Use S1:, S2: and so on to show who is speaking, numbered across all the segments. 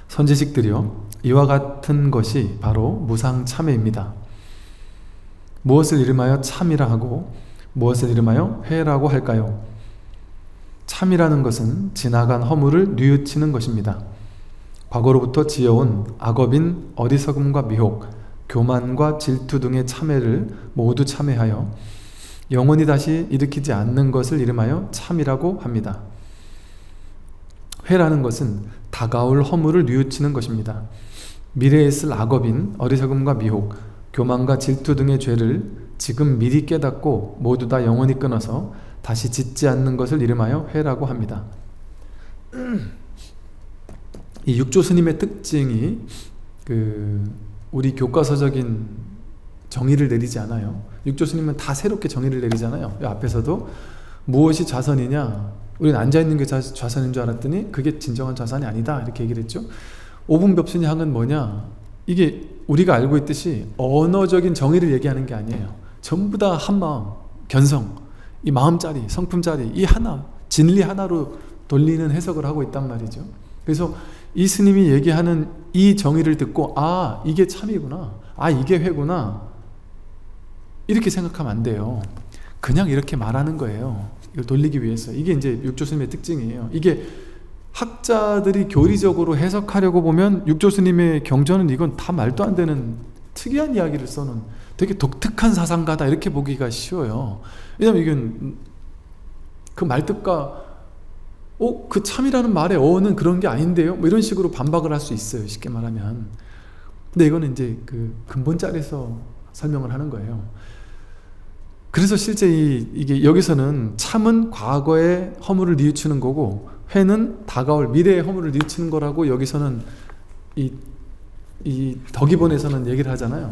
S1: 선지식들이여, 이와 같은 것이 바로 무상참회입니다. 무엇을 이름하여 참이라 하고 무엇을 이름하여 회라고 할까요? 참이라는 것은 지나간 허물을 뉘우치는 것입니다. 과거로부터 지어온 악업인 어리석음과 미혹, 교만과 질투 등의 참회를 모두 참회하여 영원히 다시 일으키지 않는 것을 이름하여 참이라고 합니다. 회라는 것은 다가올 허물을 뉘우치는 것입니다. 미래에 있을 악업인 어리석음과 미혹, 교만과 질투 등의 죄를 지금 미리 깨닫고 모두 다 영원히 끊어서 다시 짓지 않는 것을 이름하여 회라고 합니다. 이 육조 스님의 특징이 우리 교과서적인 정의를 내리지 않아요. 육조 스님은 다 새롭게 정의를 내리잖아요. 앞에서도 무엇이 좌선이냐, 우리는 앉아있는 게 좌선인 줄 알았더니 그게 진정한 좌선이 아니다, 이렇게 얘기를 했죠. 오분법순이항은 뭐냐, 이게 우리가 알고 있듯이 언어적인 정의를 얘기하는 게 아니에요. 전부 다 한마음, 견성, 이 마음짜리, 성품짜리, 이 하나, 진리 하나로 돌리는 해석을 하고 있단 말이죠. 그래서 이 스님이 얘기하는 이 정의를 듣고, 아, 이게 참이구나, 아, 이게 회구나, 이렇게 생각하면 안 돼요. 그냥 이렇게 말하는 거예요. 이걸 돌리기 위해서. 이게 이제 육조 스님의 특징이에요. 이게 학자들이 교리적으로 해석하려고 보면 육조 스님의 경전은 이건 다 말도 안 되는 특이한 이야기를 써놓은 되게 독특한 사상가다, 이렇게 보기가 쉬워요. 왜냐면 이건 그 말뜻과 그 참이라는 말의 어는 그런 게 아닌데요, 뭐 이런 식으로 반박을 할 수 있어요, 쉽게 말하면. 근데 이거는 이제 그 근본자리에서 설명을 하는 거예요. 그래서 실제 이게 여기서는 참은 과거의 허물을 뉘우치는 거고, 회는 다가올 미래의 허물을 뉘우치는 거라고 여기서는 이 덕이본에서는 얘기를 하잖아요.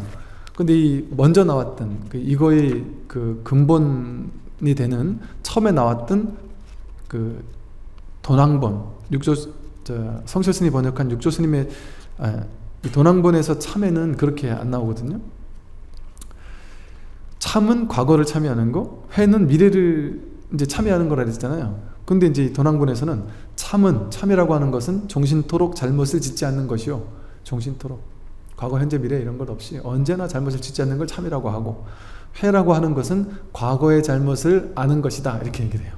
S1: 근데 이 먼저 나왔던 이거의 그 근본이 되는 처음에 나왔던 그 도낭본, 성철스님이 번역한 육조 스님의 도낭본에서 참회는 그렇게 안 나오거든요. 참은 과거를 참여하는 거, 회는 미래를 이제 참여하는 거라 그랬잖아요. 근데 이제 도낭본에서는 참이라고 하는 것은 종신토록 잘못을 짓지 않는 것이요, 종신토록 과거, 현재, 미래 이런 것 없이 언제나 잘못을 짓지 않는 걸 참이라고 하고, 회라고 하는 것은 과거의 잘못을 아는 것이다, 이렇게 얘기를 해요.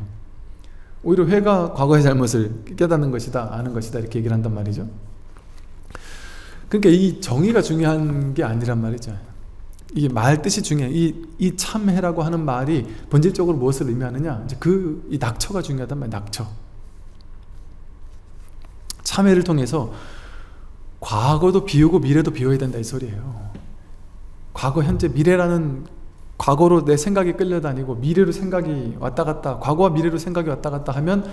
S1: 오히려 회가 과거의 잘못을 깨닫는 것이다, 아는 것이다, 이렇게 얘기를 한단 말이죠. 그러니까 이 정의가 중요한 게 아니란 말이죠. 이게 말 뜻이 중요해요. 이 참회라고 하는 말이 본질적으로 무엇을 의미하느냐, 이제 이 낙처가 중요하단 말이에요. 낙처. 참회를 통해서 과거도 비우고 미래도 비워야 된다, 이 소리예요. 과거, 현재, 미래라는, 과거로 내 생각이 끌려다니고 미래로 생각이 왔다 갔다, 과거와 미래로 생각이 왔다 갔다 하면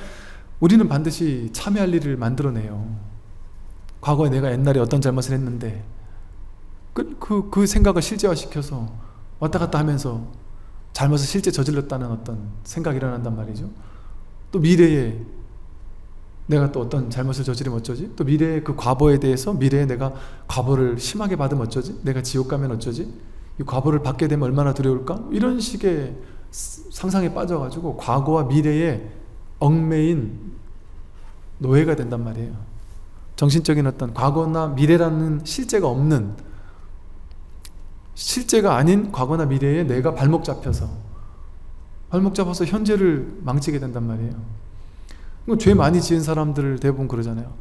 S1: 우리는 반드시 참회할 일을 만들어내요. 과거에 내가 옛날에 어떤 잘못을 했는데 그 생각을 실제화시켜서 왔다 갔다 하면서 잘못을 실제 저질렀다는 어떤 생각이 일어난단 말이죠. 또 미래에 내가 또 어떤 잘못을 저지르면 어쩌지? 또 미래의 그 과거에 대해서, 미래에 내가 과보를 심하게 받으면 어쩌지? 내가 지옥 가면 어쩌지? 이 과보를 받게 되면 얼마나 두려울까? 이런 식의 상상에 빠져가지고 과거와 미래에 얽매인 노예가 된단 말이에요. 정신적인 어떤 과거나 미래라는 실제가 없는, 실제가 아닌 과거나 미래에 내가 발목 잡혀서 현재를 망치게 된단 말이에요. 죄 많이 지은 사람들 대부분 그러잖아요.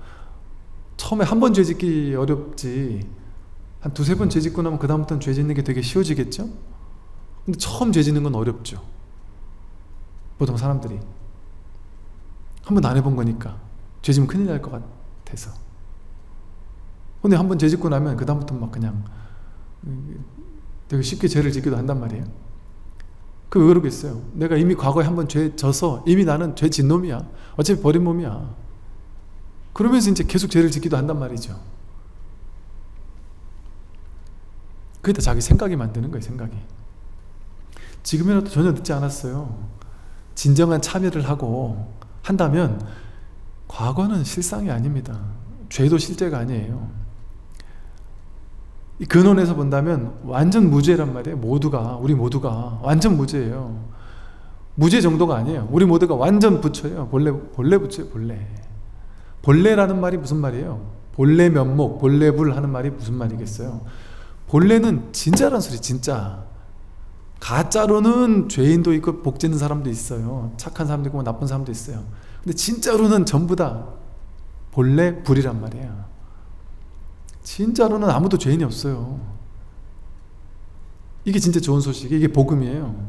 S1: 처음에 한 번 죄 짓기 어렵지, 한 두세 번 죄 짓고 나면 그 다음부터는 죄 짓는 게 되게 쉬워지겠죠? 근데 처음 죄 짓는 건 어렵죠. 보통 사람들이 한 번도 안 해본 거니까 죄 지면 큰일 날 것 같아서. 근데 한 번 죄 짓고 나면 그 다음부터는 막 그냥 되게 쉽게 죄를 짓기도 한단 말이에요. 왜 그러겠어요? 내가 이미 과거에 한 번 죄 져서 이미 나는 죄 진 놈이야, 어차피 버린 몸이야, 그러면서 이제 계속 죄를 짓기도 한단 말이죠. 그게 다 자기 생각이 만드는 거예요, 생각이. 지금이라도 전혀 늦지 않았어요. 진정한 참여를 하고 한다면 과거는 실상이 아닙니다. 죄도 실제가 아니에요. 이 근원에서 본다면 완전 무죄란 말이에요. 우리 모두가 완전 무죄예요. 무죄 정도가 아니에요. 우리 모두가 완전 부처예요. 본래 부처예요, 본래. 본래라는 말이 무슨 말이에요? 본래 면목, 본래 불 하는 말이 무슨 말이겠어요? 본래는 진짜란 소리, 진짜. 가짜로는 죄인도 있고 복 짓는 사람도 있어요. 착한 사람도 있고 나쁜 사람도 있어요. 근데 진짜로는 전부 다 본래 불이란 말이에요. 진짜로는 아무도 죄인이 없어요. 이게 진짜 좋은 소식, 이게 복음이에요.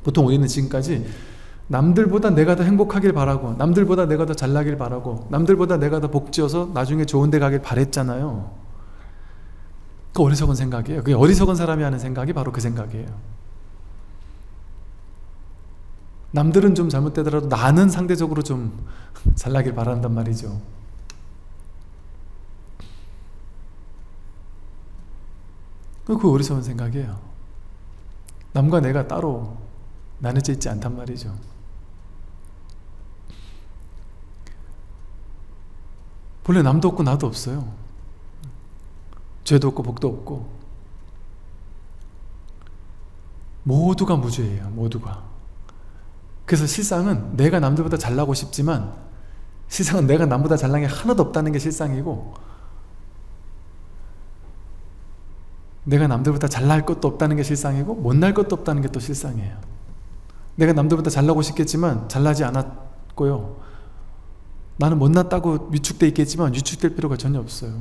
S1: 보통 우리는 지금까지 남들보다 내가 더 행복하길 바라고, 남들보다 내가 더 잘나길 바라고, 남들보다 내가 더 복지어서 나중에 좋은 데 가길 바랬잖아요. 그 어리석은 생각이에요. 그 어리석은 사람이 하는 생각이 바로 그 생각이에요. 남들은 좀 잘못되더라도 나는 상대적으로 좀 잘나길 바란단 말이죠. 그 어리석은 생각이에요. 남과 내가 따로 나눠져 있지 않단 말이죠. 본래 남도 없고 나도 없어요. 죄도 없고 복도 없고 모두가 무죄예요. 모두가. 그래서 실상은 내가 남들보다 잘나고 싶지만 실상은 내가 남보다 잘난 게 하나도 없다는 게 실상이고, 내가 남들보다 잘날 것도 없다는 게 실상이고 못날 것도 없다는 게 또 실상이에요. 내가 남들보다 잘나고 싶겠지만 잘나지 않았고요, 나는 못났다고 위축돼 있겠지만 위축될 필요가 전혀 없어요.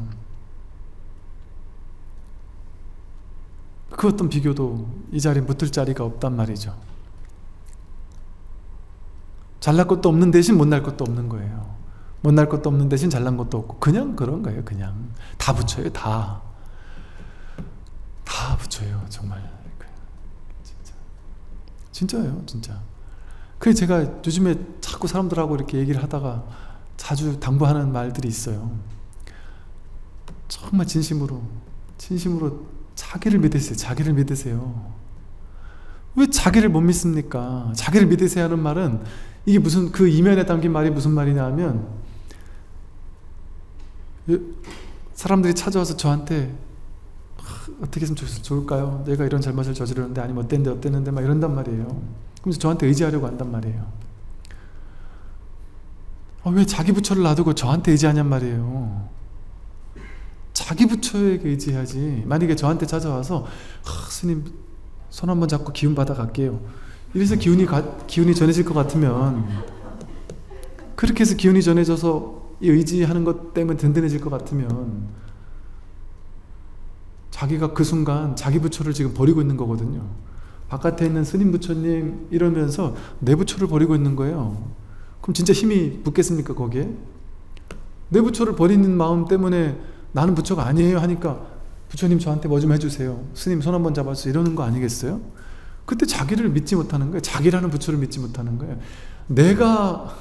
S1: 그 어떤 비교도 이 자리에 붙을 자리가 없단 말이죠. 잘날 것도 없는 대신 못날 것도 없는 거예요. 못날 것도 없는 대신 잘난 것도 없고 그냥 그런 거예요. 그냥 다 붙여요. 다 붙여요. 정말 진짜예요. 진짜. 그래서 제가 요즘에 자꾸 사람들하고 이렇게 얘기를 하다가 자주 당부하는 말들이 있어요. 정말 진심으로 자기를 믿으세요. 자기를 믿으세요. 왜 자기를 못 믿습니까? 자기를 믿으세요 하는 말은, 이게 무슨, 그 이면에 담긴 말이 무슨 말이냐 하면, 사람들이 찾아와서 저한테 어떻게 했으면 좋을까요? 내가 이런 잘못을 저지르는데, 아니면 어땠는데 막 이런단 말이에요. 그래서 저한테 의지하려고 한단 말이에요. 왜 자기 부처를 놔두고 저한테 의지하냔 말이에요. 자기 부처에게 의지해야지. 만약에 저한테 찾아와서 스님 손 한번 잡고 기운 받아 갈게요, 이래서 기운이 전해질 것 같으면, 그렇게 해서 기운이 전해져서 이 의지하는 것 때문에 든든해질 것 같으면, 자기가 그 순간 자기 부처를 지금 버리고 있는 거거든요. 바깥에 있는 스님 부처님 이러면서 내 부처를 버리고 있는 거예요. 그럼 진짜 힘이 붙겠습니까 거기에? 내 부처를 버리는 마음 때문에 나는 부처가 아니에요 하니까, 부처님 저한테 뭐 좀 해주세요, 스님 손 한번 잡아주세요, 이러는 거 아니겠어요? 그때 자기를 믿지 못하는 거예요. 자기라는 부처를 믿지 못하는 거예요. 내가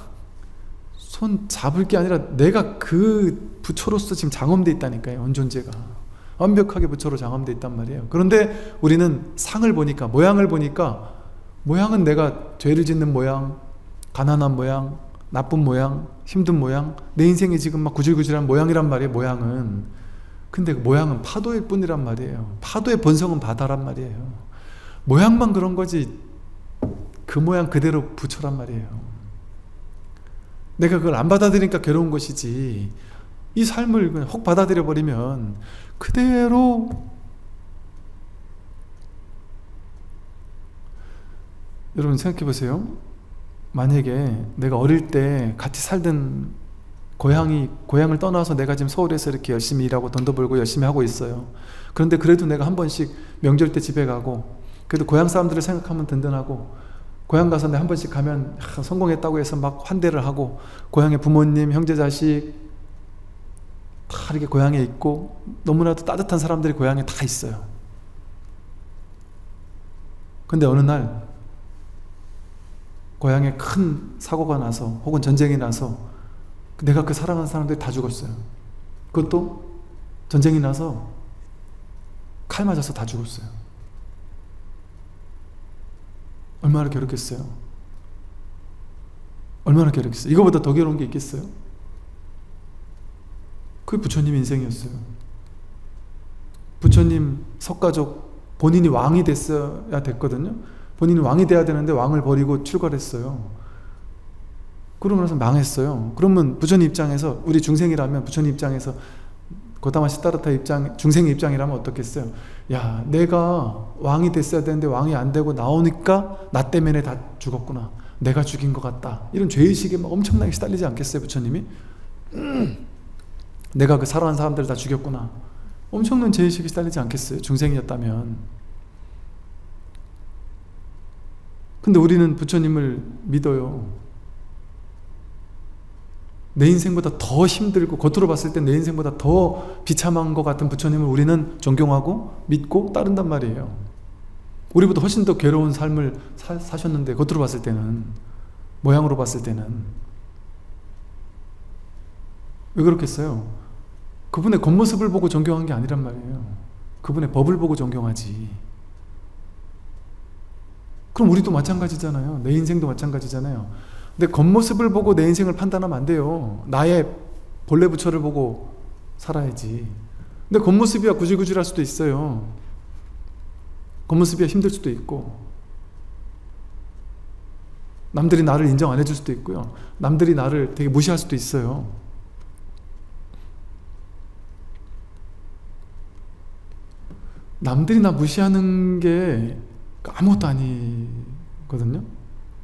S1: 손 잡을 게 아니라 내가 그 부처로서 지금 장엄되어 있다니까요. 온존재가 완벽하게 부처로 장엄되어 있단 말이에요. 그런데 우리는 상을 보니까, 모양을 보니까, 모양은 내가 죄를 짓는 모양, 가난한 모양, 나쁜 모양, 힘든 모양, 내 인생이 지금 막 구질구질한 모양이란 말이에요. 모양은. 근데 그 모양은 파도일 뿐이란 말이에요. 파도의 본성은 바다란 말이에요. 모양만 그런 거지 그 모양 그대로 부처란 말이에요. 내가 그걸 안 받아들이니까 괴로운 것이지, 이 삶을 그냥 혹 받아들여 버리면 그대로 여러분 생각해 보세요. 만약에 내가 어릴 때 같이 살던 고향을 떠나서 내가 지금 서울에서 이렇게 열심히 일하고 돈도 벌고 열심히 하고 있어요. 그런데 그래도 내가 한 번씩 명절 때 집에 가고, 그래도 고향 사람들을 생각하면 든든하고, 고향 가서 내가 한 번씩 가면 성공했다고 해서 막 환대를 하고, 고향의 부모님, 형제, 자식 다 이렇게 고향에 있고, 너무나도 따뜻한 사람들이 고향에 다 있어요. 근데 어느 날 고향에 큰 사고가 나서, 혹은 전쟁이 나서 내가 그 사랑하는 사람들이 다 죽었어요. 그것도 전쟁이 나서 칼 맞아서 다 죽었어요. 얼마나 괴롭겠어요? 얼마나 괴롭겠어요? 이거보다 더 괴로운 게 있겠어요? 그게 부처님 인생이었어요. 부처님 석가족, 본인이 왕이 됐어야 됐거든요. 본인이 왕이 돼야 되는데 왕을 버리고 출가했어요. 그러고 나서 망했어요. 그러면 부처님 입장에서, 우리 중생이라면 부처님 입장에서, 고타마 시타르타 입장, 중생의 입장이라면 어떻겠어요? 야, 내가 왕이 됐어야 되는데 왕이 안 되고 나오니까 나 때문에 다 죽었구나, 내가 죽인 것 같다, 이런 죄의식에 막 엄청나게 시달리지 않겠어요 부처님이? 내가 그 살아난 사람들 다 죽였구나, 엄청난 죄의식에 시달리지 않겠어요 중생이었다면? 근데 우리는 부처님을 믿어요. 내 인생보다 더 힘들고 겉으로 봤을 때 내 인생보다 더 비참한 것 같은 부처님을 우리는 존경하고 믿고 따른단 말이에요. 우리보다 훨씬 더 괴로운 삶을 사셨는데, 겉으로 봤을 때는, 모양으로 봤을 때는. 왜 그렇겠어요? 그분의 겉모습을 보고 존경한 게 아니란 말이에요. 그분의 법을 보고 존경하지. 그럼 우리도 마찬가지잖아요. 내 인생도 마찬가지잖아요. 근데 겉모습을 보고 내 인생을 판단하면 안 돼요. 나의 본래 부처를 보고 살아야지. 근데 겉모습이야 구질구질할 수도 있어요. 겉모습이야 힘들 수도 있고, 남들이 나를 인정 안 해줄 수도 있고요, 남들이 나를 되게 무시할 수도 있어요. 남들이 나 무시하는 게 아무것도 아니거든요.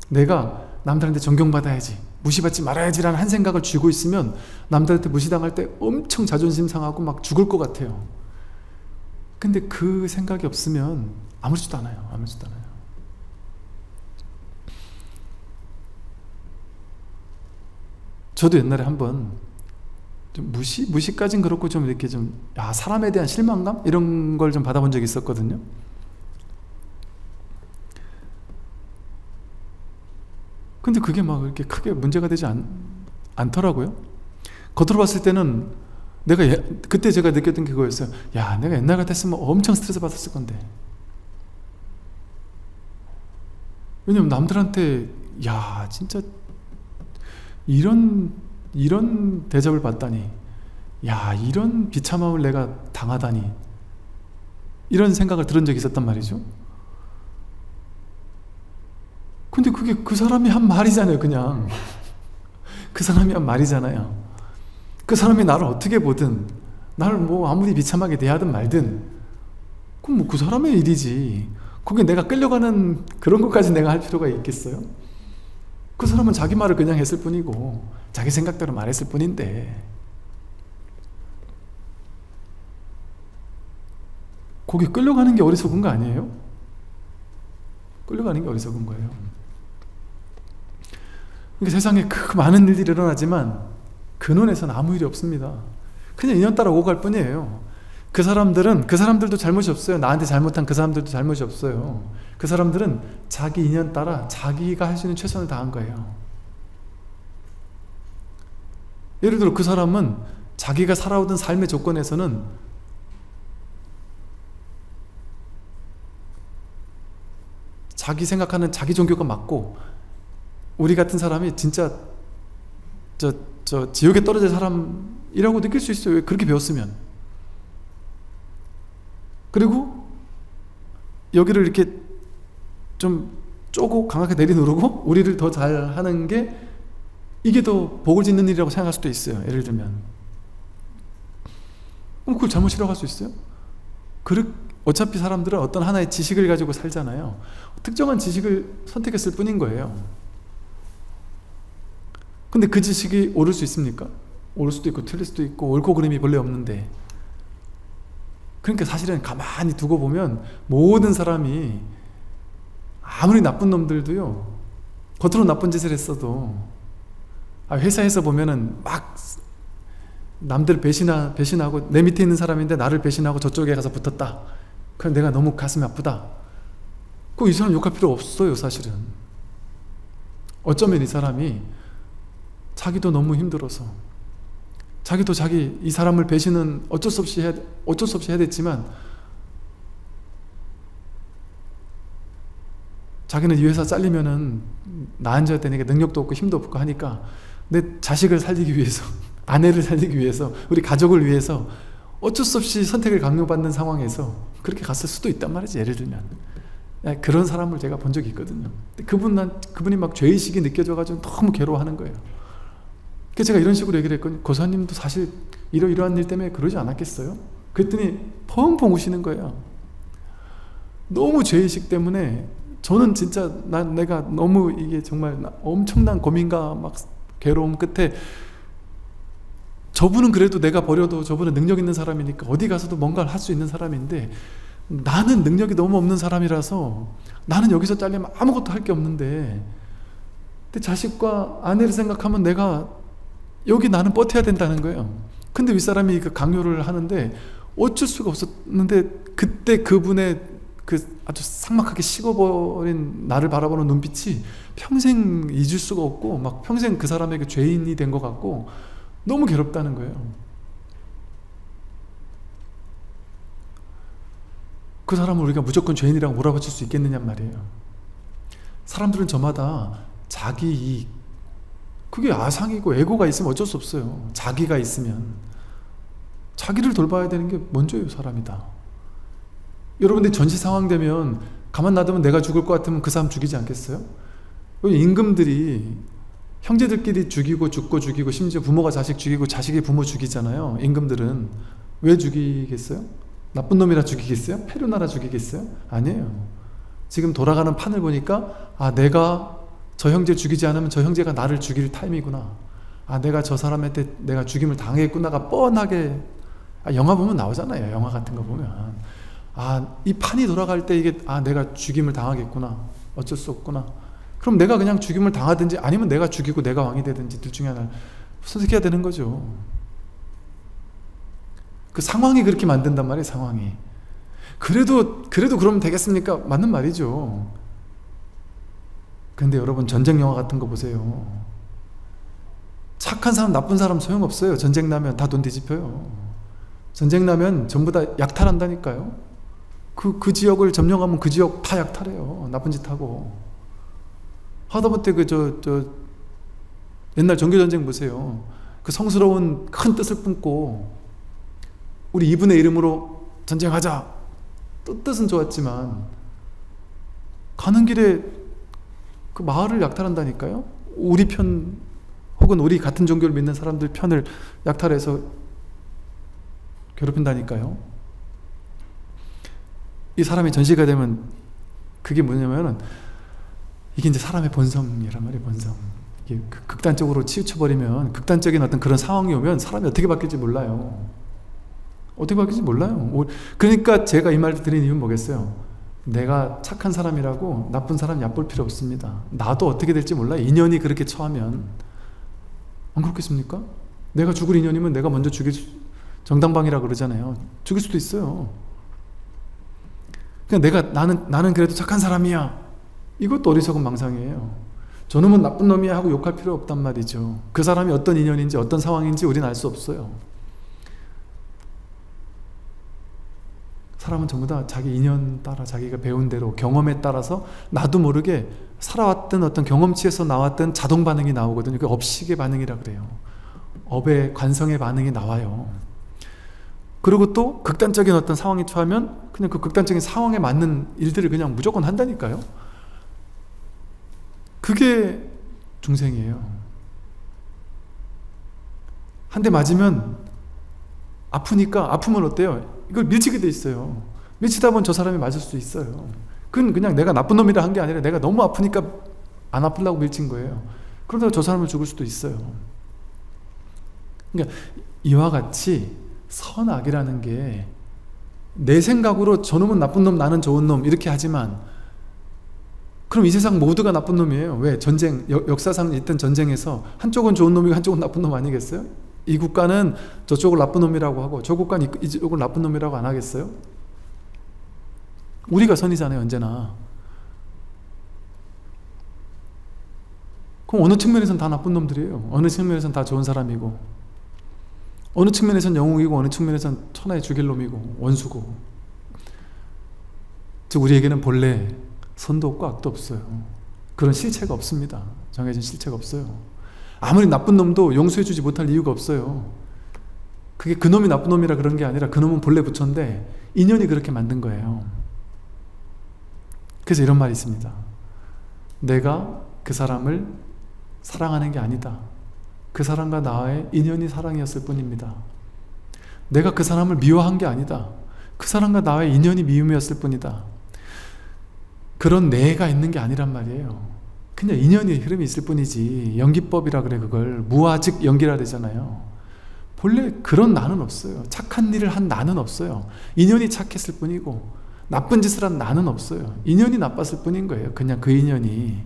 S1: 내가 남들한테 존경받아야지, 무시받지 말아야지라는 한 생각을 쥐고 있으면 남들한테 무시당할 때 엄청 자존심 상하고 막 죽을 것 같아요. 근데 그 생각이 없으면 아무렇지도 않아요. 아무렇지도 않아요. 저도 옛날에 한번 좀 무시까진 그렇고 좀 이렇게 좀, 사람에 대한 실망감? 이런 걸 좀 받아본 적이 있었거든요. 근데 그게 막 이렇게 크게 문제가 되지 않더라고요. 겉으로 봤을 때는 그때 제가 느꼈던 게 그거였어요. 야, 내가 옛날 같았으면 엄청 스트레스 받았을 건데. 왜냐면 남들한테, 야, 진짜 이런 대접을 받다니, 야, 이런 비참함을 내가 당하다니, 이런 생각을 들은 적이 있었단 말이죠. 근데 그게 그 사람이 한 말이잖아요. 그냥 그 사람이 한 말이잖아요. 그 사람이 나를 어떻게 보든, 나를 뭐 아무리 비참하게 대하든 말든, 그럼 뭐 그 사람의 일이지. 거기에 내가 끌려가는 그런 것까지 내가 할 필요가 있겠어요? 그 사람은 자기 말을 그냥 했을 뿐이고 자기 생각대로 말했을 뿐인데, 거기에 끌려가는 게 어리석은 거 아니에요? 끌려가는 게 어리석은 거예요. 그러니까 세상에 그 많은 일들이 일어나지만 근원에서는 아무 일이 없습니다. 그냥 인연 따라 오고 갈 뿐이에요. 그 사람들도 잘못이 없어요. 나한테 잘못한 그 사람들도 잘못이 없어요. 그 사람들은 자기 인연 따라 자기가 할 수 있는 최선을 다한 거예요. 예를 들어 그 사람은 자기가 살아오던 삶의 조건에서는 자기 생각하는 자기 종교가 맞고, 우리 같은 사람이 진짜 저 지옥에 떨어질 사람이라고 느낄 수 있어요. 왜? 그렇게 배웠으면. 그리고 여기를 이렇게 좀 쪼고 강하게 내리누르고 우리를 더 잘하는 게, 이게 더 복을 짓는 일이라고 생각할 수도 있어요. 예를 들면. 그럼 그걸 잘못이라고 할 수 있어요? 어차피 사람들은 어떤 하나의 지식을 가지고 살잖아요. 특정한 지식을 선택했을 뿐인 거예요. 근데 그 지식이 옳을 수 있습니까? 옳을 수도 있고 틀릴 수도 있고, 옳고 그름이 본래 없는데. 그러니까 사실은 가만히 두고 보면 모든 사람이, 아무리 나쁜 놈들도요, 겉으로 나쁜 짓을 했어도, 회사에서 보면은 막 남들 배신하고 내 밑에 있는 사람인데 나를 배신하고 저쪽에 가서 붙었다. 그럼 내가 너무 가슴이 아프다. 그 이 사람 욕할 필요 없어요. 사실은 어쩌면 이 사람이 자기도 너무 힘들어서, 자기도 이 사람을 배신은 어쩔 수 없이 해야 됐지만, 자기는 이 회사 잘리면은 나 앉아야 되니까 능력도 없고 힘도 없고 하니까 내 자식을 살리기 위해서, 아내를 살리기 위해서, 우리 가족을 위해서 어쩔 수 없이 선택을 강요받는 상황에서 그렇게 갔을 수도 있단 말이지. 예를 들면 그런 사람을 제가 본 적이 있거든요. 근데 그분이 막 죄의식이 느껴져가지고 너무 괴로워하는 거예요. 그래서 제가 이런 식으로 얘기를 했거든요. 고사님도 사실 이러이러한 일 때문에 그러지 않았겠어요? 그랬더니 펑펑 우시는 거예요. 너무 죄의식 때문에 저는 진짜 내가 너무 이게 정말 엄청난 고민과 막 괴로움 끝에 저분은 그래도 내가 버려도 저분은 능력 있는 사람이니까 어디 가서도 뭔가를 할 수 있는 사람인데 나는 능력이 너무 없는 사람이라서 나는 여기서 잘리면 아무것도 할 게 없는데 근데 자식과 아내를 생각하면 내가 여기 나는 버텨야 된다는 거예요. 근데 윗사람이 그 강요를 하는데 어쩔 수가 없었는데 그때 그분의 그 아주 삭막하게 식어버린 나를 바라보는 눈빛이 평생 잊을 수가 없고 막 평생 그 사람에게 죄인이 된 것 같고 너무 괴롭다는 거예요. 그 사람을 우리가 무조건 죄인이라고 몰아붙일 수 있겠느냔 말이에요. 사람들은 저마다 자기 이익, 그게 아상이고 에고가 있으면 어쩔 수 없어요. 자기가 있으면 자기를 돌봐야 되는 게 먼저예요. 사람이다. 여러분들 전시 상황 되면 가만 놔두면 내가 죽을 것 같으면 그 사람 죽이지 않겠어요? 임금들이 형제들끼리 죽이고 죽고 죽이고 심지어 부모가 자식 죽이고 자식이 부모 죽이잖아요. 임금들은 왜 죽이겠어요? 나쁜 놈이라 죽이겠어요? 페루나라 죽이겠어요? 아니에요. 지금 돌아가는 판을 보니까 내가 저 형제 죽이지 않으면 저 형제가 나를 죽일 타임이구나. 내가 저 사람한테 내가 죽임을 당했구나가 뻔하게 영화 보면 나오잖아요. 영화 같은 거 보면 이 판이 돌아갈 때 이게 내가 죽임을 당하겠구나. 어쩔 수 없구나. 그럼 내가 그냥 죽임을 당하든지 아니면 내가 죽이고 내가 왕이 되든지 둘 중에 하나를 선택해야 되는 거죠. 그 상황이 그렇게 만든단 말이에요. 상황이. 그래도 그러면 되겠습니까? 맞는 말이죠. 근데 여러분 전쟁 영화 같은 거 보세요. 착한 사람 나쁜 사람 소용없어요. 전쟁 나면 다 돈 뒤집혀요. 전쟁 나면 전부 다 약탈한다니까요. 그 지역을 점령하면 그 지역 다 약탈해요. 나쁜 짓 하고. 하다못해 옛날 종교전쟁 보세요. 그 성스러운 큰 뜻을 품고 우리 이분의 이름으로 전쟁하자. 뜻은 좋았지만 가는 길에 그 마을을 약탈한다니까요. 우리 편 혹은 우리 같은 종교를 믿는 사람들 편을 약탈해서 괴롭힌다니까요. 이 사람이 전시가 되면 그게 뭐냐면은 이게 이제 사람의 본성이란 말이에요. 본성. 이게 극단적으로 치우쳐버리면 극단적인 어떤 그런 상황이 오면 사람이 어떻게 바뀔지 몰라요. 어떻게 바뀔지 몰라요. 그러니까 제가 이 말을 드린 이유는 뭐겠어요? 내가 착한 사람이라고 나쁜 사람 얕볼 필요 없습니다. 나도 어떻게 될지 몰라요. 인연이 그렇게 처하면. 안 그렇겠습니까? 내가 죽을 인연이면 내가 먼저 정당방위라고 그러잖아요. 죽일 수도 있어요. 그냥 나는 그래도 착한 사람이야. 이것도 어리석은 망상이에요. 저놈은 나쁜 놈이야 하고 욕할 필요 없단 말이죠. 그 사람이 어떤 인연인지 어떤 상황인지 우리는 알 수 없어요. 사람은 전부 다 자기 인연 따라 자기가 배운 대로 경험에 따라서 나도 모르게 살아왔던 어떤 경험치에서 나왔던 자동 반응이 나오거든요. 그 업식의 반응이라 그래요. 업의 관성의 반응이 나와요. 그리고 또 극단적인 어떤 상황이 처하면 그냥 그 극단적인 상황에 맞는 일들을 그냥 무조건 한다니까요. 그게 중생이에요. 한 대 맞으면 아프니까 아프면 어때요? 이걸 밀치게 돼 있어요. 밀치다 보면 저 사람이 맞을 수 있어요. 그건 그냥 내가 나쁜 놈이라 한 게 아니라 내가 너무 아프니까 안 아프려고 밀친 거예요. 그러다가 저 사람을 죽을 수도 있어요. 그러니까 이와 같이 선악이라는 게 내 생각으로 저놈은 나쁜 놈 나는 좋은 놈 이렇게 하지만 그럼 이 세상 모두가 나쁜 놈이에요. 왜? 전쟁, 역사상 있던 전쟁에서 한쪽은 좋은 놈이고 한쪽은 나쁜 놈 아니겠어요? 이 국가는 저쪽을 나쁜 놈이라고 하고 저 국가는 이쪽을 나쁜 놈이라고 안 하겠어요? 우리가 선이잖아요. 언제나. 그럼 어느 측면에서는 다 나쁜 놈들이에요. 어느 측면에서는 다 좋은 사람이고 어느 측면에서는 영웅이고 어느 측면에서는 천하의 죽일 놈이고 원수고. 즉 우리에게는 본래 선도 없고 악도 없어요. 그런 실체가 없습니다. 정해진 실체가 없어요. 아무리 나쁜 놈도 용서해주지 못할 이유가 없어요. 그게 그놈이 나쁜 놈이라 그런 게 아니라 그놈은 본래 부처인데 인연이 그렇게 만든 거예요. 그래서 이런 말이 있습니다. 내가 그 사람을 사랑하는 게 아니다. 그 사람과 나의 인연이 사랑이었을 뿐입니다. 내가 그 사람을 미워한 게 아니다. 그 사람과 나의 인연이 미움이었을 뿐이다. 그런 내가 있는 게 아니란 말이에요. 그냥 인연의 흐름이 있을 뿐이지. 연기법이라 그래. 그걸 무아즉 연기라 되잖아요. 본래 그런 나는 없어요. 착한 일을 한 나는 없어요. 인연이 착했을 뿐이고 나쁜 짓을 한 나는 없어요. 인연이 나빴을 뿐인 거예요. 그냥 그 인연이.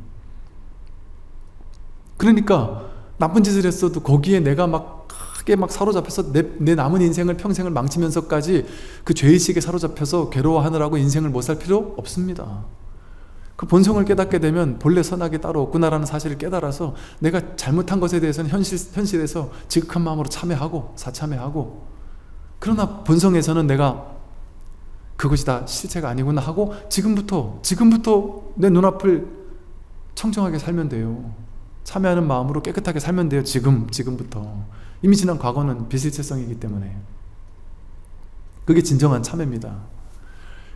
S1: 그러니까 나쁜 짓을 했어도 거기에 내가 막 크게 막 사로잡혀서 내 남은 인생을 평생을 망치면서까지 그 죄의식에 사로잡혀서 괴로워하느라고 인생을 못 살 필요 없습니다. 그 본성을 깨닫게 되면 본래 선악이 따로 없구나라는 사실을 깨달아서 내가 잘못한 것에 대해서는 현실에서 지극한 마음으로 참회하고 사참회하고, 그러나 본성에서는 내가 그것이 다 실체가 아니구나 하고 지금부터 내 눈앞을 청정하게 살면 돼요. 참회하는 마음으로 깨끗하게 살면 돼요. 지금부터. 이미 지난 과거는 비실체성이기 때문에. 그게 진정한 참회입니다.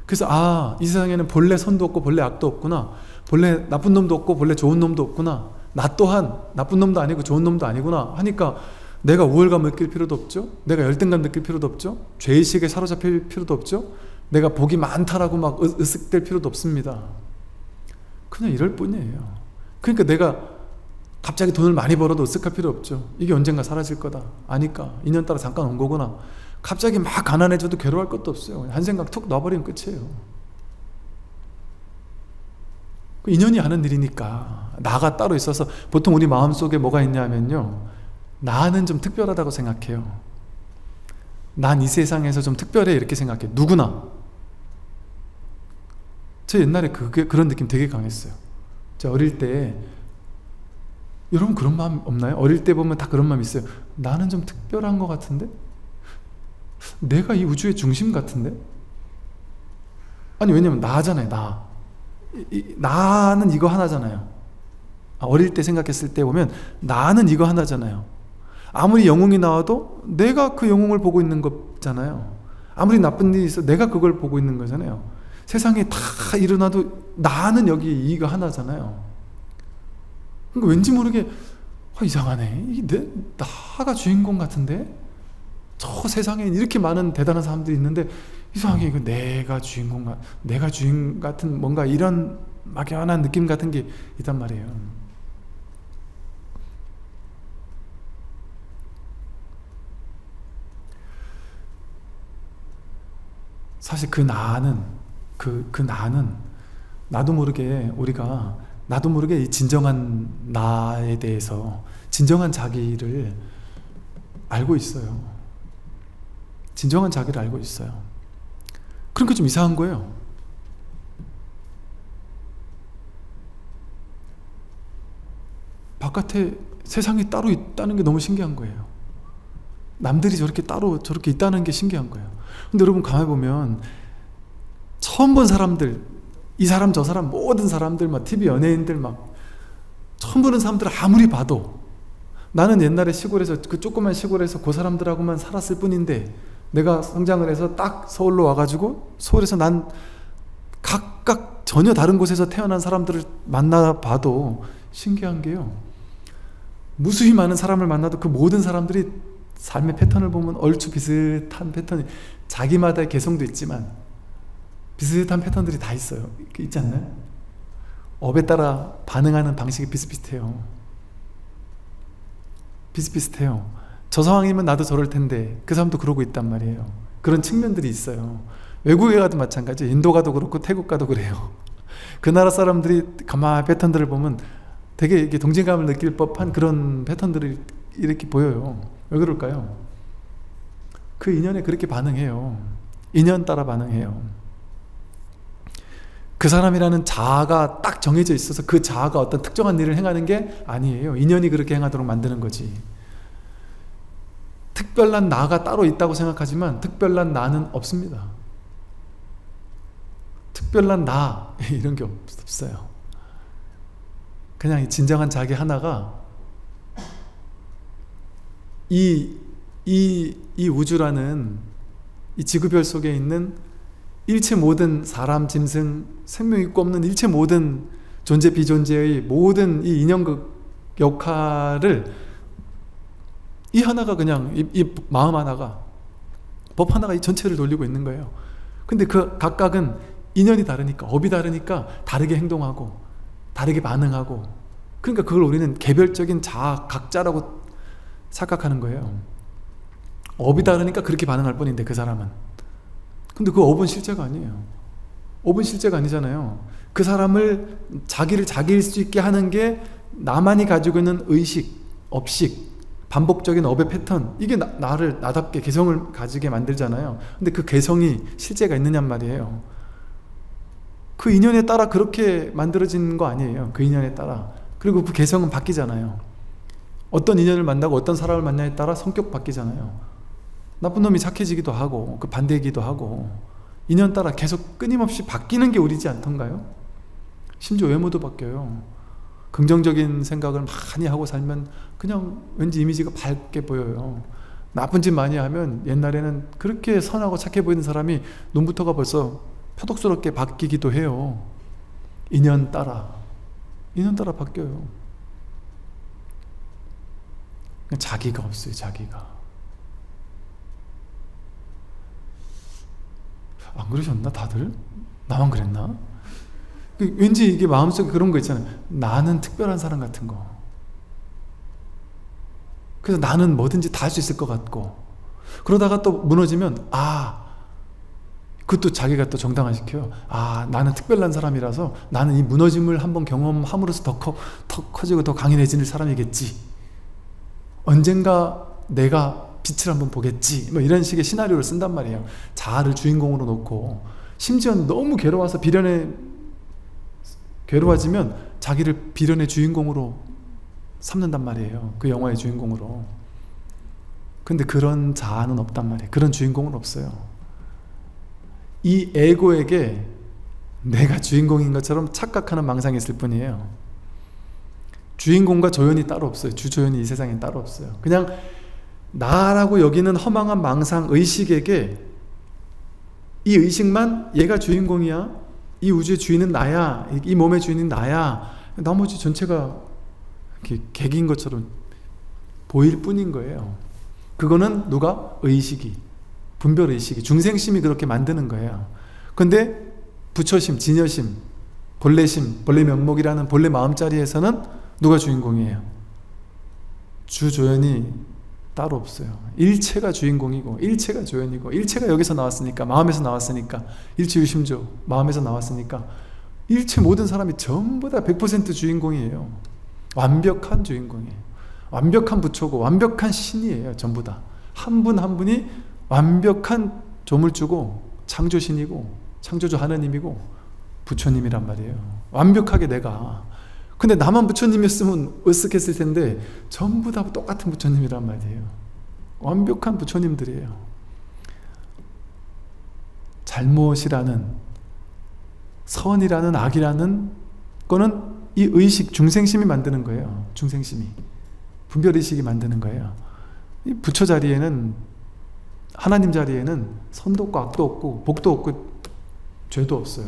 S1: 그래서 이 세상에는 본래 선도 없고 본래 악도 없구나. 본래 나쁜 놈도 없고 본래 좋은 놈도 없구나. 나 또한 나쁜 놈도 아니고 좋은 놈도 아니구나 하니까 내가 우월감 느낄 필요도 없죠. 내가 열등감 느낄 필요도 없죠. 죄의식에 사로잡힐 필요도 없죠. 내가 복이 많다라고 막 으쓱댈 필요도 없습니다. 그냥 이럴 뿐이에요. 그러니까 내가 갑자기 돈을 많이 벌어도 으쓱할 필요 없죠. 이게 언젠가 사라질 거다 아니까 인연 따라 잠깐 온 거구나. 갑자기 막 가난해져도 괴로워할 것도 없어요. 한 생각 툭 놔버리면 끝이에요. 인연이 하는 일이니까. 나가 따로 있어서 보통 우리 마음속에 뭐가 있냐면요, 나는 좀 특별하다고 생각해요. 난 이 세상에서 좀 특별해 이렇게 생각해요. 누구나. 저 옛날에 그런 느낌 되게 강했어요. 저 어릴 때, 여러분 그런 마음 없나요? 어릴 때 보면 다 그런 마음 있어요. 나는 좀 특별한 것 같은데? 내가 이 우주의 중심 같은데? 아니 왜냐면 나잖아요. 나는 이거 하나잖아요. 어릴 때 생각했을 때 보면 나는 이거 하나잖아요. 아무리 영웅이 나와도 내가 그 영웅을 보고 있는 거잖아요. 아무리 나쁜 일이 있어 내가 그걸 보고 있는 거잖아요. 세상에 다 일어나도 나는 여기 이거 하나잖아요. 그러니까 왠지 모르게 이상하네. 이게 나가 주인공 같은데? 저 세상에 이렇게 많은 대단한 사람들이 있는데 이상하게 이거 내가 주인 같은 뭔가 이런 막연한 느낌 같은 게 있단 말이에요. 사실 그 나는 나도 모르게 이 진정한 나에 대해서 진정한 자기를 알고 있어요. 진정한 자기를 알고 있어요. 그러니까 좀 이상한 거예요. 바깥에 세상이 따로 있다는 게 너무 신기한 거예요. 남들이 저렇게 있다는 게 신기한 거예요. 근데 여러분 가만히 보면 처음 본 사람들, 이 사람 저 사람 모든 사람들 막 TV 연예인들 막 처음 보는 사람들 아무리 봐도, 나는 옛날에 시골에서 그 조그만 시골에서 그 사람들하고만 살았을 뿐인데 내가 성장을 해서 딱 서울로 와가지고 서울에서 난 각각 전혀 다른 곳에서 태어난 사람들을 만나봐도 신기한 게요, 무수히 많은 사람을 만나도 그 모든 사람들이 삶의 패턴을 보면 얼추 비슷한 패턴이, 자기마다의 개성도 있지만 비슷한 패턴들이 다 있어요. 있지 않나요? 업에 따라 반응하는 방식이 비슷비슷해요. 저 상황이면 나도 저럴 텐데 그 사람도 그러고 있단 말이에요. 그런 측면들이 있어요. 외국에 가도 마찬가지. 인도 가도 그렇고 태국 가도 그래요. 그 나라 사람들이 가만히 패턴들을 보면 되게 이게 동질감을 느낄 법한 그런 패턴들이 이렇게 보여요. 왜 그럴까요? 그 인연에 그렇게 반응해요. 인연 따라 반응해요. 그 사람이라는 자아가 딱 정해져 있어서 그 자아가 어떤 특정한 일을 행하는 게 아니에요. 인연이 그렇게 행하도록 만드는 거지. 특별한 나가 따로 있다고 생각하지만 특별한 나는 없습니다. 특별한 나 이런 게 없어요. 그냥 진정한 자기 하나가 이 우주라는 이 지구별 속에 있는 일체 모든 사람, 짐승, 생명 있고 없는 일체 모든 존재, 비존재의 모든 이 인연극 역할을 이 하나가 그냥 이 마음 하나가, 법 하나가 이 전체를 돌리고 있는 거예요. 근데 그 각각은 인연이 다르니까, 업이 다르니까 다르게 행동하고 다르게 반응하고, 그러니까 그걸 우리는 개별적인 자아, 각자라고 착각하는 거예요. 업이 다르니까 그렇게 반응할 뿐인데 그 사람은. 근데 그 업은 실제가 아니에요. 업은 실제가 아니잖아요. 그 사람을 자기를 자기일 수 있게 하는 게 나만이 가지고 있는 의식, 업식, 반복적인 업의 패턴, 이게 나를 나답게 개성을 가지게 만들잖아요. 근데 그 개성이 실제가 있느냔 말이에요. 그 인연에 따라 그렇게 만들어진 거 아니에요. 그 인연에 따라. 그리고 그 개성은 바뀌잖아요. 어떤 인연을 만나고 어떤 사람을 만나에 따라 성격 바뀌잖아요. 나쁜 놈이 착해지기도 하고 그 반대이기도 하고, 인연 따라 계속 끊임없이 바뀌는 게 우리지 않던가요? 심지어 외모도 바뀌어요. 긍정적인 생각을 많이 하고 살면 그냥 왠지 이미지가 밝게 보여요. 나쁜 짓 많이 하면 옛날에는 그렇게 선하고 착해 보이는 사람이 눈부터가 벌써 표독스럽게 바뀌기도 해요. 인연 따라 바뀌어요. 자기가 없어요. 자기가. 안 그러셨나 다들? 나만 그랬나? 왠지 이게 마음속에 그런 거 있잖아요. 나는 특별한 사람 같은 거. 그래서 나는 뭐든지 다 할 수 있을 것 같고, 그러다가 또 무너지면 그것도 자기가 또 정당화시켜요. 나는 특별한 사람이라서 나는 이 무너짐을 한번 경험함으로써 더 커지고 더 강인해지는 사람이겠지. 언젠가 내가 빛을 한번 보겠지. 뭐 이런 식의 시나리오를 쓴단 말이에요. 자아를 주인공으로 놓고, 심지어 너무 괴로워서 괴로워지면 자기를 비련의 주인공으로 삼는단 말이에요. 그 영화의 주인공으로. 근데 그런 자아는 없단 말이에요. 그런 주인공은 없어요. 이 에고에게 내가 주인공인 것처럼 착각하는 망상이 있을 뿐이에요. 주인공과 조연이 따로 없어요. 주조연이 이 세상엔 따로 없어요. 그냥 나라고 여기는 허망한 망상, 의식에게 이 의식만 얘가 주인공이야, 이 우주의 주인은 나야, 이 몸의 주인은 나야, 나머지 전체가 이렇게 객인 것처럼 보일 뿐인 거예요. 그거는 누가? 의식이, 분별의식이, 중생심이 그렇게 만드는 거예요. 근데 부처심, 진여심, 본래심, 본래 면목이라는 본래 마음자리에서는 누가 주인공이에요? 주조연이 따로 없어요. 일체가 주인공이고 일체가 조연이고, 일체가 여기서 나왔으니까, 마음에서 나왔으니까, 일체유심조 마음에서 나왔으니까 일체 모든 사람이 전부 다 100% 주인공이에요. 완벽한 주인공이에요. 완벽한 부처고 완벽한 신이에요. 전부 다 한 분 한 분이 완벽한 조물주고 창조신이고 창조주 하느님이고 부처님이란 말이에요. 완벽하게 내가. 근데 나만 부처님이었으면 으쓱했을 텐데 전부 다 똑같은 부처님이란 말이에요. 완벽한 부처님들이에요. 잘못이라는, 선이라는, 악이라는 거는 이 의식, 중생심이 만드는 거예요. 중생심이, 분별의식이 만드는 거예요. 이 부처 자리에는, 하나님 자리에는 선도 없고 악도 없고 복도 없고 죄도 없어요.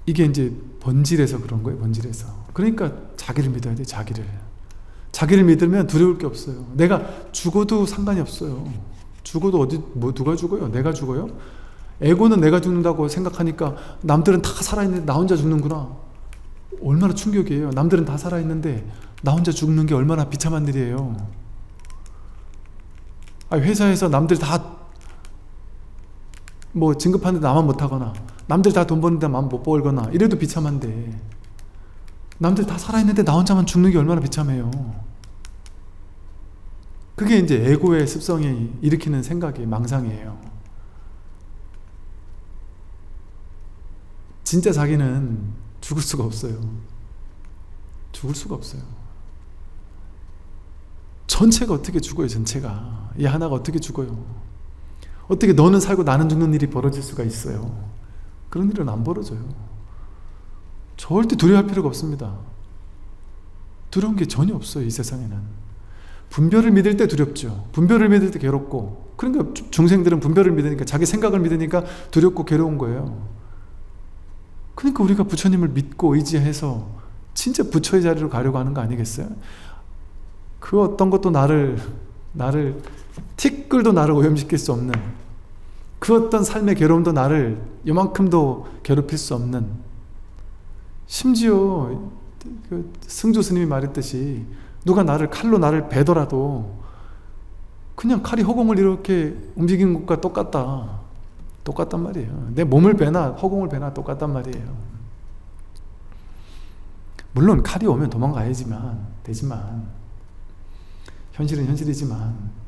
S1: 이게 이제 본질에서 그런 거예요. 본질에서. 그러니까 자기를 믿어야 돼. 자기를 믿으면 두려울 게 없어요. 내가 죽어도 상관이 없어요. 죽어도 누가 죽어요? 내가 죽어요? 에고는 내가 죽는다고 생각하니까 남들은 다 살아있는데 나 혼자 죽는구나. 얼마나 충격이에요. 남들은 다 살아있는데 나 혼자 죽는 게 얼마나 비참한 일이에요. 회사에서 남들 다 뭐 진급하는데 나만 못하거나, 남들 다 돈 버는데 나만 못 벌거나 이래도 비참한데, 남들 다 살아있는데 나 혼자만 죽는 게 얼마나 비참해요. 그게 이제 에고의 습성이 일으키는 생각이 망상이에요. 진짜 자기는 죽을 수가 없어요. 죽을 수가 없어요. 전체가 어떻게 죽어요? 전체가. 이 하나가 어떻게 죽어요? 어떻게 너는 살고 나는 죽는 일이 벌어질 수가 있어요? 그런 일은 안 벌어져요. 절대 두려워할 필요가 없습니다. 두려운 게 전혀 없어요. 이 세상에는. 분별을 믿을 때 두렵죠. 분별을 믿을 때 괴롭고. 그러니까 중생들은 분별을 믿으니까, 자기 생각을 믿으니까 두렵고 괴로운 거예요. 그러니까 우리가 부처님을 믿고 의지해서 진짜 부처의 자리로 가려고 하는 거 아니겠어요? 그 어떤 것도 나를 티끌도 나를 오염시킬 수 없는, 그 어떤 삶의 괴로움도 나를 요만큼도 괴롭힐 수 없는, 심지어 그 승조 스님이 말했듯이 누가 칼로 나를 베더라도 그냥 칼이 허공을 이렇게 움직이는 것과 똑같단 말이에요. 내 몸을 베나 허공을 베나 똑같단 말이에요. 물론 칼이 오면 도망가야지만 되지만, 현실은 현실이지만,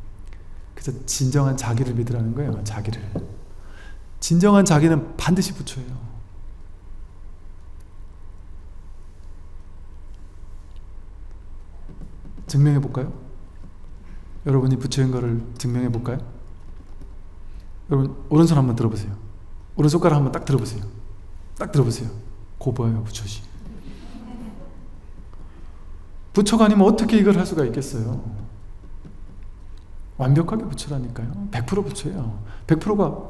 S1: 그래서 진정한 자기를 믿으라는 거예요. 자기를. 진정한 자기는 반드시 부처예요. 증명해 볼까요? 여러분이 부처인 거를 증명해 볼까요? 여러분 오른손 한번 들어보세요. 오른손가락 한번 딱 들어보세요. 딱 들어보세요. 고보예요, 부처시. 부처가 아니면 어떻게 이걸 할 수가 있겠어요? 완벽하게 부처라니까요. 100% 부처예요. 100%가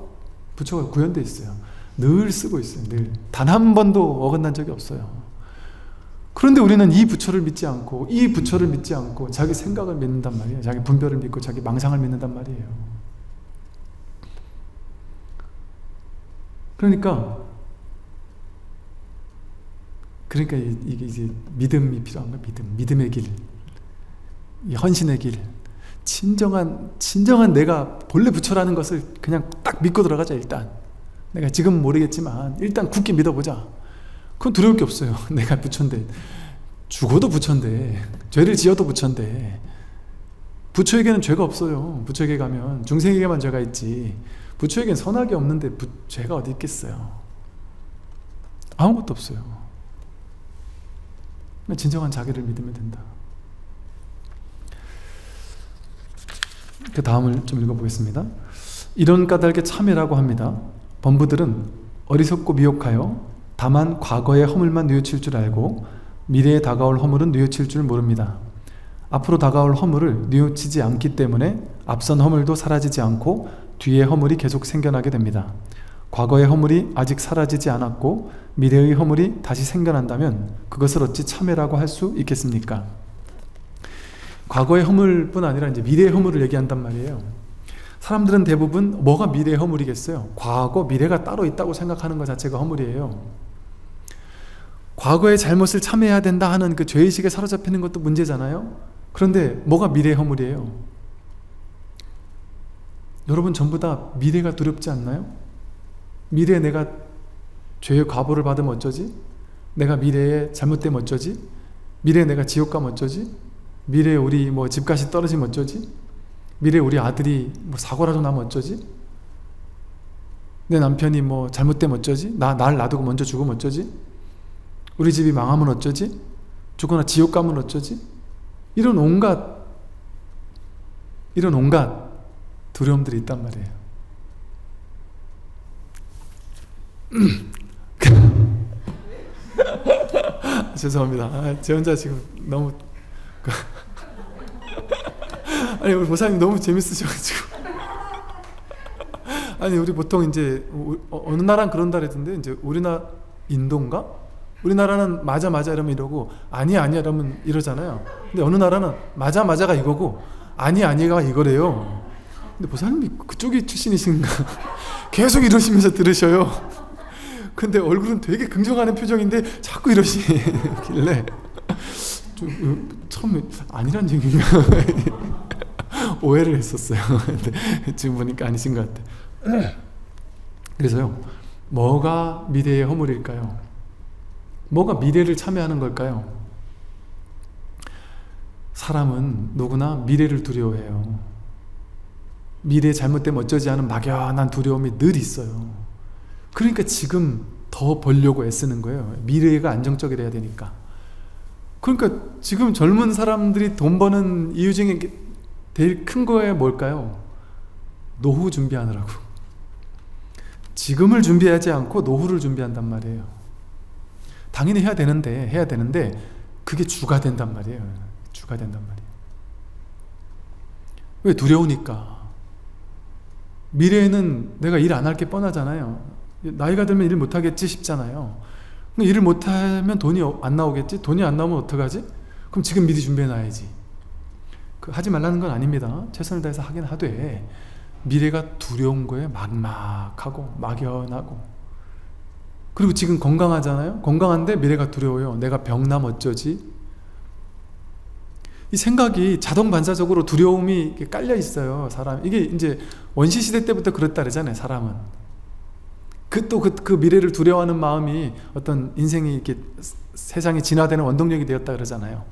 S1: 부처가 구현되어 있어요. 늘 쓰고 있어요. 늘. 단 한 번도 어긋난 적이 없어요. 그런데 우리는 이 부처를 믿지 않고, 이 부처를 믿지 않고 자기 생각을 믿는단 말이에요. 자기 분별을 믿고 자기 망상을 믿는단 말이에요. 그러니까 이게 이제 믿음이 필요한 거예요. 믿음의 길, 헌신의 길, 진정한 내가 본래 부처라는 것을 그냥 딱 믿고 들어가자. 일단 내가 지금 모르겠지만 일단 굳게 믿어보자. 그건 두려울 게 없어요. 내가 부처인데, 죽어도 부처인데, 죄를 지어도 부처인데, 부처에게는 죄가 없어요. 부처에게 가면 중생에게만 죄가 있지, 부처에게는 선악이 없는데 죄가 어디 있겠어요? 아무것도 없어요. 진정한 자기를 믿으면 된다. 그 다음을 좀 읽어보겠습니다. 이런 까닭에 참회라고 합니다. 범부들은 어리석고 미혹하여 다만 과거의 허물만 뉘우칠 줄 알고 미래에 다가올 허물은 뉘우칠 줄 모릅니다. 앞으로 다가올 허물을 뉘우치지 않기 때문에 앞선 허물도 사라지지 않고 뒤의 허물이 계속 생겨나게 됩니다. 과거의 허물이 아직 사라지지 않았고 미래의 허물이 다시 생겨난다면 그것을 어찌 참회라고 할 수 있겠습니까? 과거의 허물뿐 아니라 이제 미래의 허물을 얘기한단 말이에요. 사람들은 대부분 뭐가 미래의 허물이겠어요? 과거, 미래가 따로 있다고 생각하는 것 자체가 허물이에요. 과거의 잘못을 참회해야 된다 하는 그 죄의식에 사로잡히는 것도 문제잖아요. 그런데 뭐가 미래의 허물이에요? 여러분 전부 다 미래가 두렵지 않나요? 미래에 내가 죄의 과보를 받으면 어쩌지? 내가 미래에 잘못되면 어쩌지? 미래에 내가 지옥 가면 어쩌지? 미래에 우리 집값이 떨어지면 어쩌지? 미래에 우리 아들이 사고라도 나면 어쩌지? 내 남편이 잘못되면 어쩌지? 날 놔두고 먼저 죽으면 어쩌지? 우리 집이 망하면 어쩌지? 죽거나 지옥 가면 어쩌지? 이런 온갖 두려움들이 있단 말이에요. 죄송합니다. 제 혼자 지금 너무 아니 우리 보사님 너무 재밌으셔가지고 아니 우리 보통 이제 어느 나라는 그런다 그랬던데, 이제 우리나라 인도인가? 우리나라는 맞아 이러면 이러고 아니야 이러면 이러잖아요. 근데 어느 나라는 맞아가 이거고 아니가 이거래요. 근데 보사님이 그쪽이 출신이신가? 계속 이러시면서 들으셔요. 근데 얼굴은 되게 긍정하는 표정인데 자꾸 이러시길래 좀 처음에 아니란 얘기인가 오해를 했었어요. 근데 지금 보니까 아니신 것 같아요. 그래서요, 뭐가 미래의 허물일까요? 뭐가 미래를 참여하는 걸까요? 사람은 누구나 미래를 두려워해요. 미래에 잘못되면 어쩌지 하는 막연한 두려움이 늘 있어요. 그러니까 지금 더 벌려고 애쓰는 거예요. 미래가 안정적이라야 되니까. 그러니까 지금 젊은 사람들이 돈 버는 이유 중에 제일 큰 거에 뭘까요? 노후 준비하느라고. 지금을 준비하지 않고 노후를 준비한단 말이에요. 당연히 해야 되는데 그게 주가 된단 말이에요. 주가 된단 말이에요. 왜? 두려우니까. 미래에는 내가 일 안 할 게 뻔하잖아요. 나이가 들면 일 못하겠지 싶잖아요. 일을 못하면 돈이 안 나오겠지? 돈이 안 나오면 어떡하지? 그럼 지금 미리 준비해놔야지. 하지 말라는 건 아닙니다. 최선을 다해서 하긴 하되, 미래가 두려운 거예요. 막막하고 막연하고. 그리고 지금 건강하잖아요. 건강한데 미래가 두려워요. 내가 병나면 어쩌지? 이 생각이 자동 반사적으로 두려움이 깔려 있어요. 사람. 이게 이제 원시시대 때부터 그랬다 그러잖아요. 사람은. 그 미래를 두려워하는 마음이 어떤 인생이 이렇게 세상이 진화되는 원동력이 되었다 그러잖아요.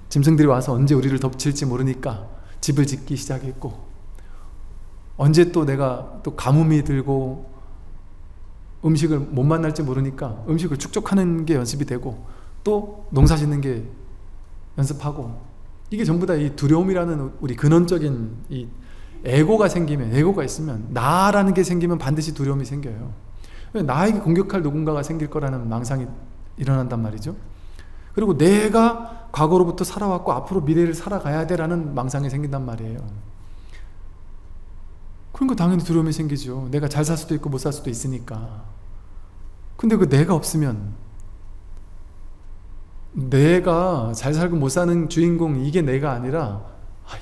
S1: 짐승들이 와서 언제 우리를 덮칠지 모르니까 집을 짓기 시작했고, 언제 또 내가 또 가뭄이 들고 음식을 못 만날지 모르니까 음식을 축적하는 게 연습이 되고, 또 농사 짓는 게 연습하고, 이게 전부 다 이 두려움이라는 우리 근원적인 이 에고가 생기면, 에고가 있으면, 나라는 게 생기면 반드시 두려움이 생겨요. 나에게 공격할 누군가가 생길 거라는 망상이 일어난단 말이죠. 그리고 내가 과거로부터 살아왔고 앞으로 미래를 살아가야 돼라는 망상이 생긴단 말이에요. 그러니까 당연히 두려움이 생기죠. 내가 잘 살 수도 있고 못 살 수도 있으니까. 근데 그 내가 없으면, 내가 잘 살고 못 사는 주인공, 이게 내가 아니라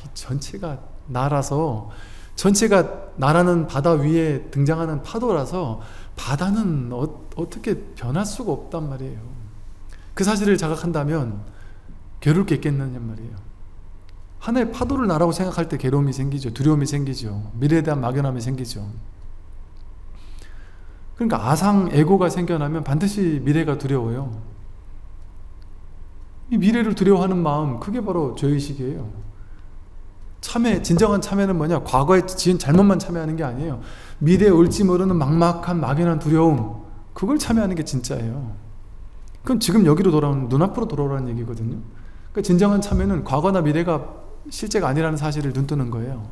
S1: 이 전체가 나라서, 전체가 나라는 바다 위에 등장하는 파도라서 바다는 어떻게 변할 수가 없단 말이에요. 그 사실을 자각한다면 괴로울 게 있겠느냐 말이에요. 하나의 파도를 나라고 생각할 때 괴로움이 생기죠. 두려움이 생기죠. 미래에 대한 막연함이 생기죠. 그러니까 아상, 에고가 생겨나면 반드시 미래가 두려워요. 이 미래를 두려워하는 마음, 그게 바로 죄의식이에요. 참회, 진정한 참회는 뭐냐? 과거에 지은 잘못만 참회하는 게 아니에요. 미래에 올지 모르는 막막한 막연한 두려움, 그걸 참회하는 게 진짜예요. 그건 지금 여기로 돌아오는, 눈앞으로 돌아오라는 얘기거든요. 그러니까 진정한 참회는 과거나 미래가 실제가 아니라는 사실을 눈뜨는 거예요.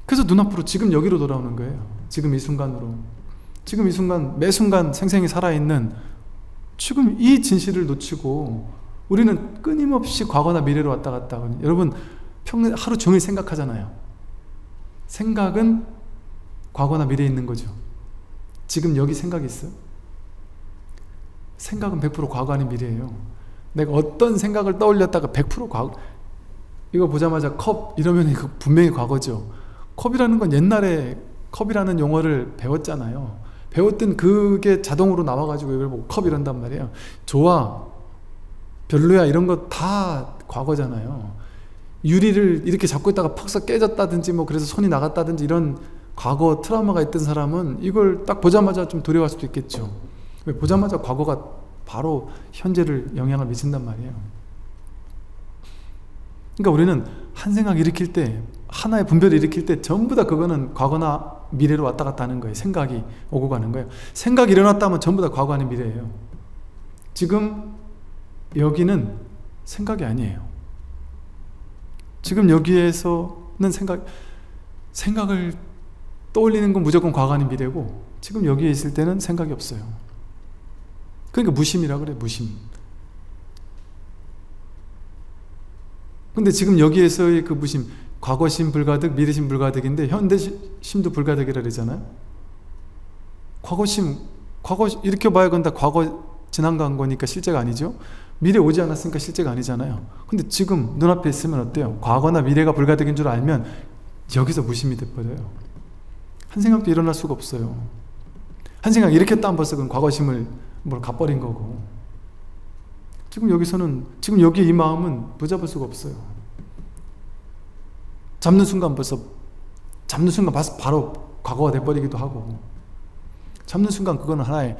S1: 그래서 눈앞으로, 지금 여기로 돌아오는 거예요. 지금 이 순간으로. 지금 이 순간, 매 순간 생생히 살아있는 지금 이 진실을 놓치고 우리는 끊임없이 과거나 미래로 왔다 갔다 하거든요. 여러분, 하루 종일 생각하잖아요. 생각은 과거나 미래에 있는 거죠. 지금 여기 생각이 있어요? 생각은 100% 과거 아닌 미래예요. 내가 어떤 생각을 떠올렸다가 100% 과거, 이거 보자마자 컵 이러면 이거 분명히 과거죠. 컵이라는 건 옛날에 컵이라는 용어를 배웠잖아요. 배웠던 그게 자동으로 나와가지고 이걸 보고 컵 이런단 말이에요. 좋아, 별로야 이런 거 다 과거잖아요. 유리를 이렇게 잡고 있다가 퍽서 깨졌다든지 뭐 그래서 손이 나갔다든지 이런 과거 트라우마가 있던 사람은 이걸 딱 보자마자 좀 두려워할 수도 있겠죠. 왜? 보자마자 과거가 바로 현재를 영향을 미친단 말이에요. 그러니까 우리는 한 생각 일으킬 때, 하나의 분별을 일으킬 때 전부 다 그거는 과거나 미래로 왔다 갔다 하는 거예요. 생각이 오고 가는 거예요. 생각이 일어났다면 전부 다 과거 아닌 미래예요. 지금 여기는 생각이 아니에요. 지금 여기에서는 생각을 떠올리는 건 무조건 과거 아닌 미래고, 지금 여기에 있을 때는 생각이 없어요. 그러니까 무심이라 그래, 무심. 근데 지금 여기에서의 그 무심, 과거심 불가득, 미래심 불가득인데 현대심도 불가득이라 그러잖아요. 과거심, 이렇게 봐야 그건 다 과거 지난 간 거니까 실제가 아니죠. 미래 오지 않았으니까 실제가 아니잖아요. 근데 지금 눈앞에 있으면 어때요? 과거나 미래가 불가득인 줄 알면 여기서 무심이 돼버려요. 한 생각도 일어날 수가 없어요. 한 생각 일으켰다면 벌써 그건 과거심을 갚버린 거고, 지금 여기서는, 지금 여기 이 마음은 붙잡을 수가 없어요. 잡는 순간 바로 과거가 돼버리기도 하고, 잡는 순간 그거는 하나의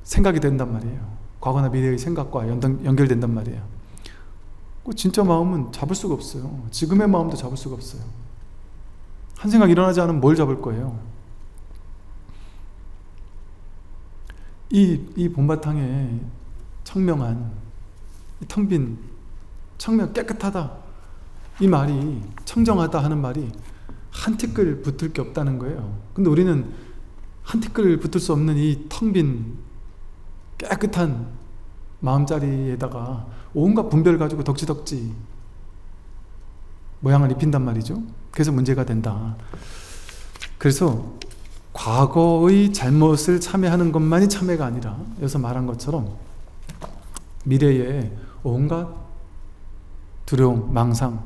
S1: 생각이 된단 말이에요. 과거나 미래의 생각과 연결된단 말이에요. 진짜 마음은 잡을 수가 없어요. 지금의 마음도 잡을 수가 없어요. 한 생각 일어나지 않으면 뭘 잡을 거예요? 이 본바탕에 청명한, 텅 빈, 청명, 깨끗하다, 이 말이, 청정하다 하는 말이 한 티끌 붙을 게 없다는 거예요. 근데 우리는 한 티끌 붙을 수 없는 이 텅 빈 깨끗한 마음자리에다가 온갖 분별 가지고 덕지덕지 모양을 입힌단 말이죠. 그래서 문제가 된다. 그래서 과거의 잘못을 참회하는 것만이 참회가 아니라 여기서 말한 것처럼 미래에 온갖 두려움, 망상,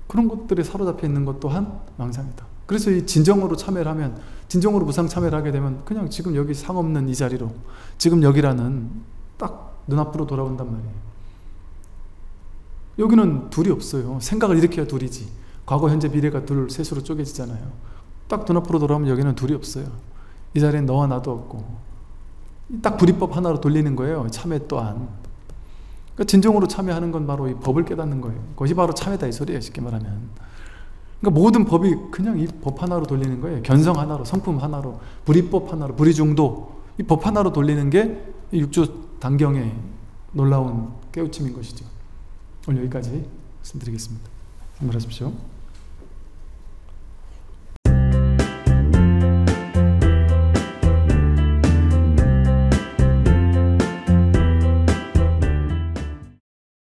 S1: 그런 것들에 사로잡혀 있는 것 또한 망상이다. 그래서 이 진정으로 참회를 하면, 진정으로 무상 참회를 하게 되면 그냥 지금 여기 상 없는 이 자리로, 지금 여기라는 딱 눈앞으로 돌아온단 말이에요. 여기는 둘이 없어요. 생각을 일으켜야 둘이지. 과거, 현재, 미래가 둘, 셋으로 쪼개지잖아요. 딱 눈앞으로 돌아오면 여기는 둘이 없어요. 이 자리엔 너와 나도 없고, 딱 불이법 하나로 돌리는 거예요. 참회 또한. 그러니까 진정으로 참회하는 건 바로 이 법을 깨닫는 거예요. 그것이 바로 참회다 이 소리예요, 쉽게 말하면. 그러니까 모든 법이 그냥 이 법 하나로 돌리는 거예요. 견성 하나로, 성품 하나로, 불이법 하나로, 불이중도, 이 법 하나로 돌리는 게 이 육조 단경의 놀라운 깨우침인 것이죠. 오늘 여기까지 말씀드리겠습니다. 말씀하십시오.